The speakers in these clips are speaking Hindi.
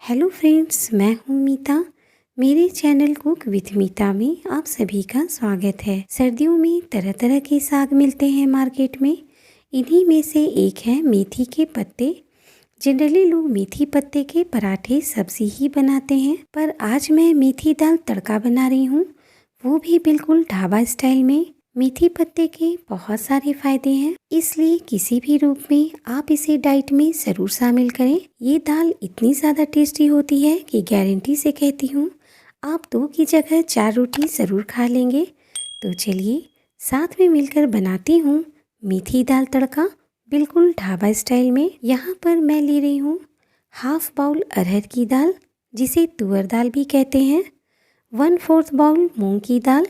हेलो फ्रेंड्स, मैं हूँ मीता। मेरे चैनल कुक विथ मीता में आप सभी का स्वागत है। सर्दियों में तरह तरह के साग मिलते हैं मार्केट में। इन्हीं में से एक है मेथी के पत्ते। जनरली लोग मेथी पत्ते के पराठे सब्जी ही बनाते हैं, पर आज मैं मेथी दाल तड़का बना रही हूँ, वो भी बिल्कुल ढाबा स्टाइल में। मेथी पत्ते के बहुत सारे फायदे हैं, इसलिए किसी भी रूप में आप इसे डाइट में ज़रूर शामिल करें। ये दाल इतनी ज़्यादा टेस्टी होती है कि गारंटी से कहती हूँ आप 2 की जगह 4 रोटी ज़रूर खा लेंगे। तो चलिए साथ में मिलकर बनाती हूँ मेथी दाल तड़का बिल्कुल ढाबा स्टाइल में। यहाँ पर मैं ले रही हूँ हाफ बाउल अरहर की दाल, जिसे तुअर दाल भी कहते हैं, 1/4 बाउल मूंग की दाल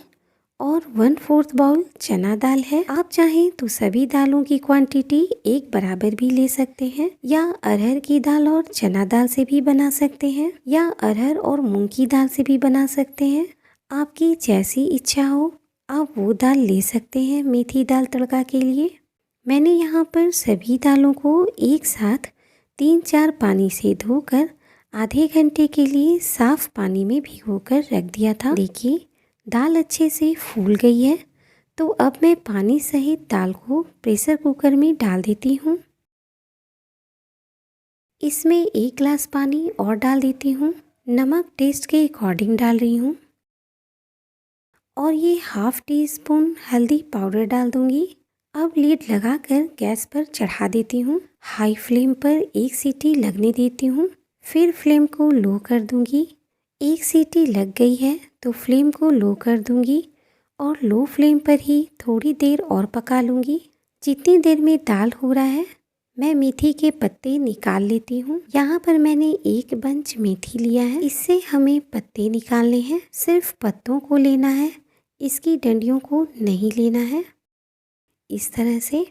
और 1/4 बाउल चना दाल है। आप चाहें तो सभी दालों की क्वांटिटी एक बराबर भी ले सकते हैं, या अरहर की दाल और चना दाल से भी बना सकते हैं, या अरहर और मूंग की दाल से भी बना सकते हैं। आपकी जैसी इच्छा हो आप वो दाल ले सकते हैं मेथी दाल तड़का के लिए। मैंने यहाँ पर सभी दालों को एक साथ 3-4 पानी से धोकर आधे घंटे के लिए साफ पानी में भिगोकर रख दिया था। देखिए दाल अच्छे से फूल गई है, तो अब मैं पानी सहित दाल को प्रेशर कुकर में डाल देती हूँ। इसमें 1 गिलास पानी और डाल देती हूँ। नमक टेस्ट के अकॉर्डिंग डाल रही हूँ, और ये ½ टीस्पून हल्दी पाउडर डाल दूँगी। अब लीड लगाकर गैस पर चढ़ा देती हूँ। हाई फ्लेम पर 1 सीटी लगने देती हूँ, फिर फ्लेम को लो कर दूँगी। 1 सीटी लग गई है तो फ्लेम को लो कर दूँगी और लो फ्लेम पर ही थोड़ी देर और पका लूँगी। जितनी देर में दाल हो रहा है मैं मेथी के पत्ते निकाल लेती हूँ। यहाँ पर मैंने 1 बंच मेथी लिया है, इससे हमें पत्ते निकालने हैं। सिर्फ पत्तों को लेना है, इसकी डंडियों को नहीं लेना है। इस तरह से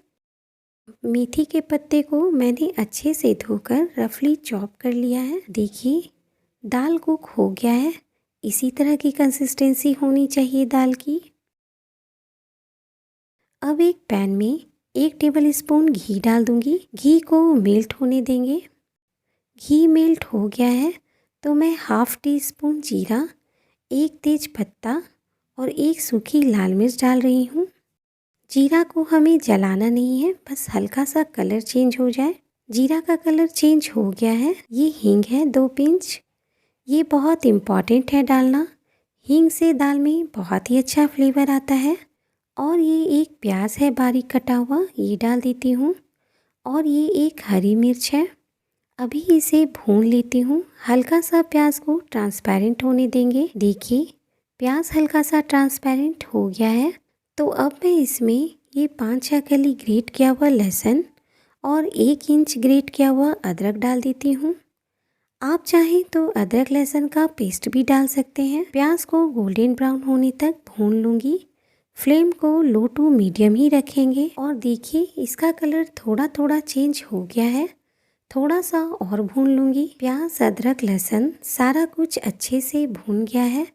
मेथी के पत्ते को मैंने अच्छे से धोकर रफली चॉप कर लिया है। देखिए दाल कुक हो गया है, इसी तरह की कंसिस्टेंसी होनी चाहिए दाल की। अब एक पैन में 1 टेबल स्पून घी डाल दूंगी। घी को मेल्ट होने देंगे। घी मेल्ट हो गया है तो मैं ½ टीस्पून जीरा, 1 तेज पत्ता और 1 सूखी लाल मिर्च डाल रही हूँ। जीरा को हमें जलाना नहीं है, बस हल्का सा कलर चेंज हो जाए। जीरा का कलर चेंज हो गया है। ये हींग है 2 पिंच, ये बहुत इम्पॉर्टेंट है डालना। हींग से दाल में बहुत ही अच्छा फ्लेवर आता है। और ये 1 प्याज है बारीक कटा हुआ, ये डाल देती हूँ। और ये 1 हरी मिर्च है। अभी इसे भून लेती हूँ। हल्का सा प्याज को ट्रांसपेरेंट होने देंगे। देखिए प्याज हल्का सा ट्रांसपेरेंट हो गया है, तो अब मैं इसमें ये 5-6 कली ग्रेट किया हुआ लहसुन और 1 इंच ग्रेट किया हुआ अदरक डाल देती हूँ। आप चाहें तो अदरक लहसुन का पेस्ट भी डाल सकते हैं। प्याज को गोल्डन ब्राउन होने तक भून लूँगी। फ्लेम को लो टू मीडियम ही रखेंगे। और देखिए इसका कलर थोड़ा थोड़ा चेंज हो गया है, थोड़ा सा और भून लूँगी। प्याज अदरक लहसुन सारा कुछ अच्छे से भून गया है।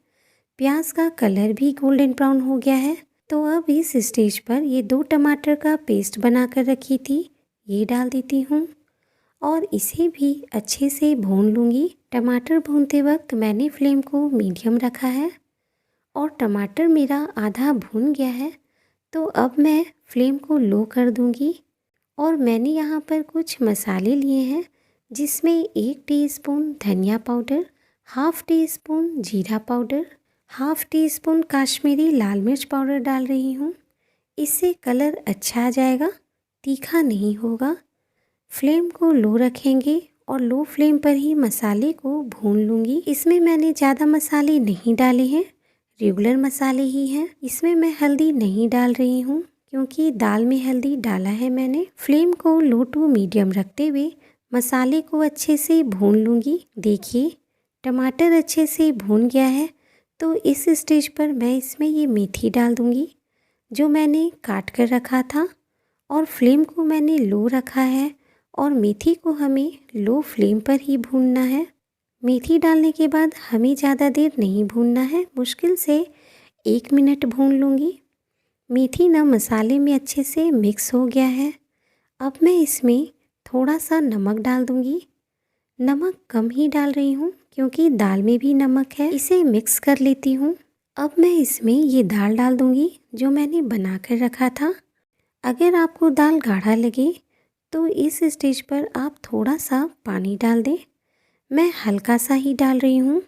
प्याज का कलर भी गोल्डन ब्राउन हो गया है। तो अब इस स्टेज पर ये 2 टमाटर का पेस्ट बना कर रखी थी, ये डाल देती हूँ और इसे भी अच्छे से भून लूँगी। टमाटर भूनते वक्त मैंने फ्लेम को मीडियम रखा है और टमाटर मेरा आधा भून गया है, तो अब मैं फ्लेम को लो कर दूँगी। और मैंने यहाँ पर कुछ मसाले लिए हैं, जिसमें 1 टीस्पून धनिया पाउडर, ½ टीस्पून जीरा पाउडर, ½ टीस्पून काश्मीरी लाल मिर्च पाउडर डाल रही हूँ। इससे कलर अच्छा आ जाएगा, तीखा नहीं होगा। फ्लेम को लो रखेंगे और लो फ्लेम पर ही मसाले को भून लूँगी। इसमें मैंने ज़्यादा मसाले नहीं डाले हैं, रेगुलर मसाले ही हैं। इसमें मैं हल्दी नहीं डाल रही हूँ, क्योंकि दाल में हल्दी डाला है मैंने। फ्लेम को लो टू मीडियम रखते हुए मसाले को अच्छे से भून लूँगी। देखिए टमाटर अच्छे से भून गया है, तो इस स्टेज पर मैं इसमें ये मेथी डाल दूँगी जो मैंने काट कर रखा था। और फ्लेम को मैंने लो रखा है और मेथी को हमें लो फ्लेम पर ही भूनना है। मेथी डालने के बाद हमें ज़्यादा देर नहीं भूनना है, मुश्किल से 1 मिनट भून लूँगी। मेथी ना मसाले में अच्छे से मिक्स हो गया है। अब मैं इसमें थोड़ा सा नमक डाल दूँगी। नमक कम ही डाल रही हूँ क्योंकि दाल में भी नमक है। इसे मिक्स कर लेती हूँ। अब मैं इसमें ये दाल डाल दूँगी जो मैंने बना कर रखा था। अगर आपको दाल गाढ़ा लगे तो इस स्टेज पर आप थोड़ा सा पानी डाल दें। मैं हल्का सा ही डाल रही हूँ।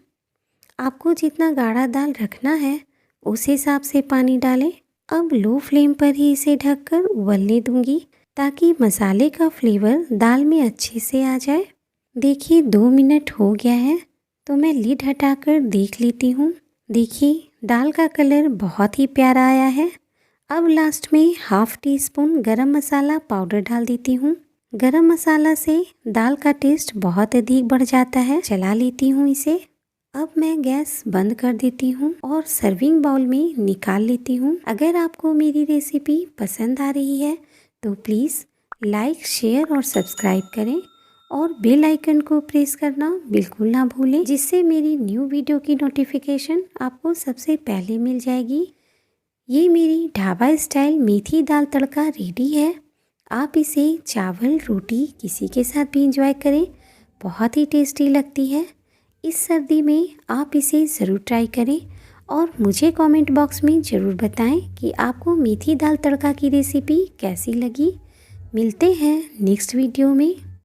आपको जितना गाढ़ा दाल रखना है उस हिसाब से पानी डालें। अब लो फ्लेम पर ही इसे ढककर उबलने दूंगी ताकि मसाले का फ्लेवर दाल में अच्छे से आ जाए। देखिए 2 मिनट हो गया है तो मैं लिड हटाकर देख लेती हूँ। देखिए दाल का कलर बहुत ही प्यारा आया है। अब लास्ट में हाफ टी स्पून गरम मसाला पाउडर डाल देती हूँ। गरम मसाला से दाल का टेस्ट बहुत अधिक बढ़ जाता है। चला लेती हूँ इसे। अब मैं गैस बंद कर देती हूँ और सर्विंग बाउल में निकाल लेती हूँ। अगर आपको मेरी रेसिपी पसंद आ रही है तो प्लीज़ लाइक, शेयर और सब्सक्राइब करें और बेल आइकन को प्रेस करना बिल्कुल ना भूलें, जिससे मेरी न्यू वीडियो की नोटिफिकेशन आपको सबसे पहले मिल जाएगी। ये मेरी ढाबा स्टाइल मेथी दाल तड़का रेडी है। आप इसे चावल, रोटी किसी के साथ भी इंजॉय करें, बहुत ही टेस्टी लगती है। इस सर्दी में आप इसे ज़रूर ट्राई करें और मुझे कमेंट बॉक्स में ज़रूर बताएं कि आपको मेथी दाल तड़का की रेसिपी कैसी लगी। मिलते हैं नेक्स्ट वीडियो में।